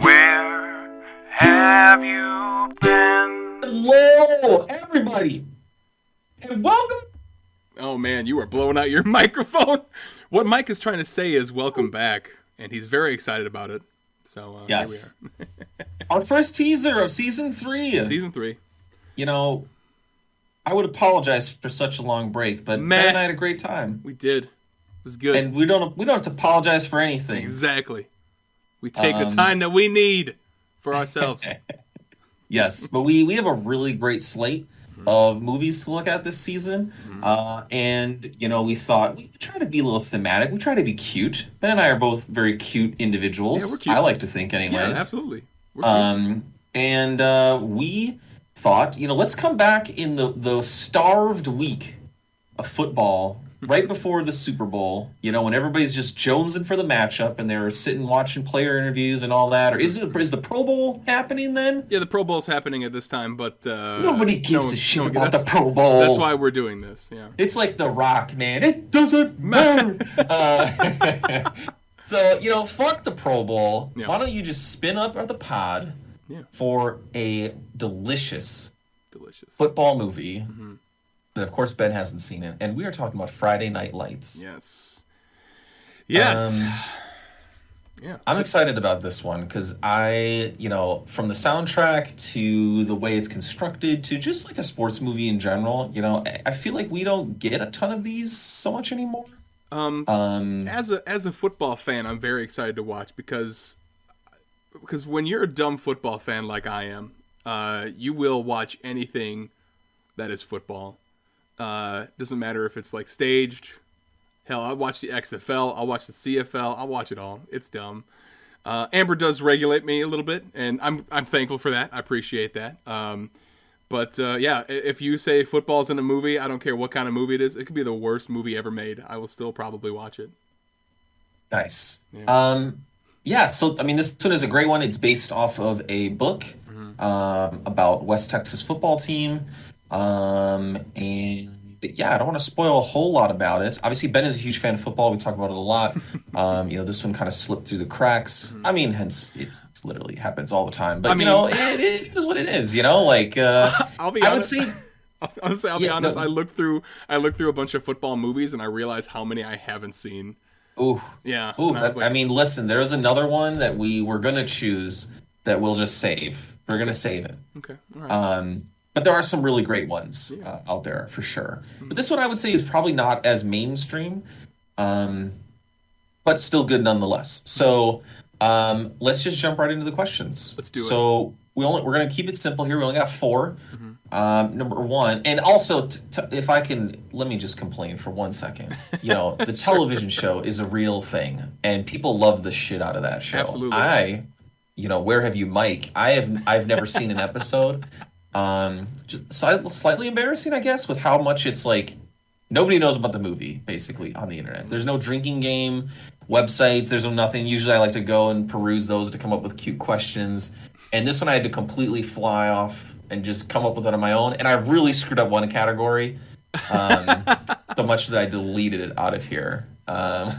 Where have you been? Hello, everybody, and welcome. Oh man, you are blowing out your microphone. What Mike is trying to say is welcome back, and he's very excited about it. So Yes, here we our first teaser of season 3. are. Season 3. You know, I would apologize for such a long break, but Ben and I had a great time, We did. It was good. and we don't have to apologize for anything. Exactly. We take the time that we need for ourselves. Yes, but we have a really great slate of movies to look at this season, and we thought we try to be a little thematic. We try to be cute. Ben and I are both very cute individuals. Yeah, we're cute. I like to think, anyways. Yeah, absolutely. We're cute. And we thought, let's come back in the starved week of football, right before the Super Bowl, when everybody's just jonesing for the matchup and they're sitting watching player interviews and all that. Or is the Pro Bowl happening then? Yeah, the Pro Bowl's happening at this time, but Nobody gives a shit about the Pro Bowl. That's why we're doing this. Yeah. It's like The Rock, man. It doesn't matter. So, fuck the Pro Bowl. Yeah. Why don't you just spin up the pod for a delicious football movie that, of course, Ben hasn't seen it. And we are talking about Friday Night Lights. Yes. Yeah. I'm excited about this one because from the soundtrack to the way it's constructed to just like a sports movie in general, I feel like we don't get a ton of these so much anymore. As a football fan, I'm very excited to watch because when you're a dumb football fan like I am, you will watch anything that is football. Doesn't matter if it's like staged. Hell, I'll watch the XFL. I'll watch the CFL. I'll watch it all. It's dumb. Amber does regulate me a little bit, and I'm thankful for that. I appreciate that. But if you say football's in a movie, I don't care what kind of movie it is. It could be the worst movie ever made. I will still probably watch it. Nice. Yeah. So, this one is a great one. It's based off of a book about West Texas football team. I don't want to spoil a whole lot about it. Obviously, Ben is a huge fan of football. We talk about it a lot. This one kind of slipped through the cracks. Hence, it's literally happens all the time. But, it is what it is, Like, I'll be honest. I'll be honest. I looked through a bunch of football movies, and I realized how many I haven't seen. Ooh. Yeah. Ooh, listen, there's another one that we were going to choose that we'll just save. We're going to save it. Okay. All right. But there are some really great ones out there for sure. But this one I would say is probably not as mainstream, but still good nonetheless. So let's just jump right into the questions. Let's do it. So we're going to keep it simple here. We only got 4. Number 1, and also if I can, let me just complain for 1 second. The television show is a real thing, and people love the shit out of that show. Absolutely. Where have you, Mike? I've never seen an episode. Just slightly embarrassing, I guess, with how much it's like nobody knows about the movie basically on the internet. There's no drinking game websites, there's no nothing. Usually I like to go and peruse those to come up with cute questions, and this one I had to completely fly off and just come up with it on my own, and I really screwed up one category so much that I deleted it out of here. Oh,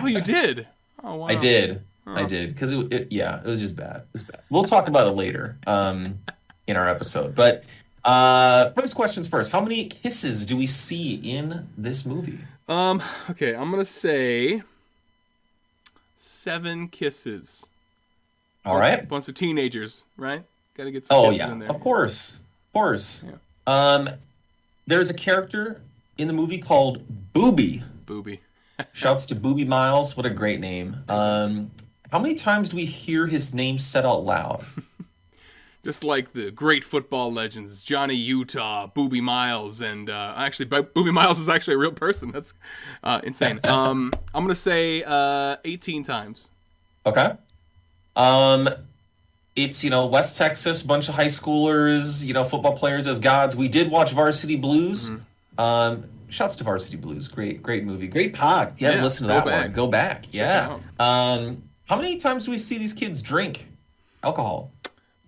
you did? Oh, wow. I did because it was just bad. It was bad. We'll talk about it later in our episode. But first questions first. How many kisses do we see in this movie? Okay, I'm gonna say 7 kisses. All right. Bunch of teenagers, right? Gotta get some kisses in there. Of course. Yeah. There's a character in the movie called Booby. Booby. Shouts to Booby Miles. What a great name. How many times do we hear his name said out loud? Just like the great football legends, Johnny Utah, Booby Miles, and actually, Booby Miles is actually a real person. That's insane. I'm going to say 18 times. Okay. It's, West Texas, bunch of high schoolers, football players as gods. We did watch Varsity Blues. Shouts to Varsity Blues. Great movie. Great pod. If you haven't listened to that one, go back. Yeah. How many times do we see these kids drink alcohol?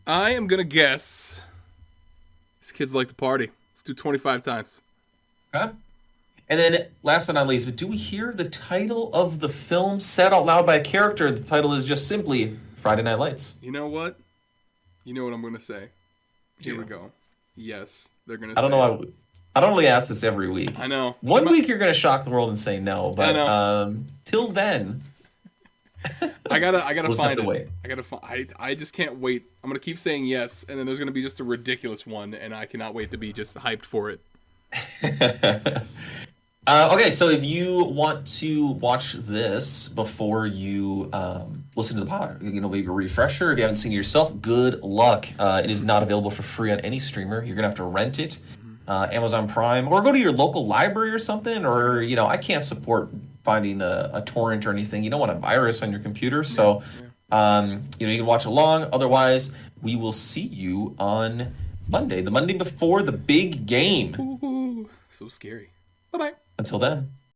I am going to guess these kids like to party. Let's do 25 times. Okay. And then, last but not least, do we hear the title of the film said out loud by a character? The title is just simply Friday Night Lights. You know what? You know what I'm going to say. Here we go. Yes, they're going to say. I don't know why. I don't really ask this every week. I know. One week you're going to shock the world and say no, but till then. I gotta we'll find it. Wait. I just can't wait. I'm gonna keep saying yes, and then there's gonna be just a ridiculous one, and I cannot wait to be just hyped for it. Okay, so if you want to watch this before you listen to the pod, maybe a refresher. If you haven't seen it yourself, good luck. It is not available for free on any streamer. You're gonna have to rent it, Amazon Prime, or go to your local library or something. Or I can't support finding a torrent or anything. You don't want a virus on your computer, so you can watch along. Otherwise, we will see you on Monday, the Monday before the big game. Ooh, so scary. Bye-bye. Until then.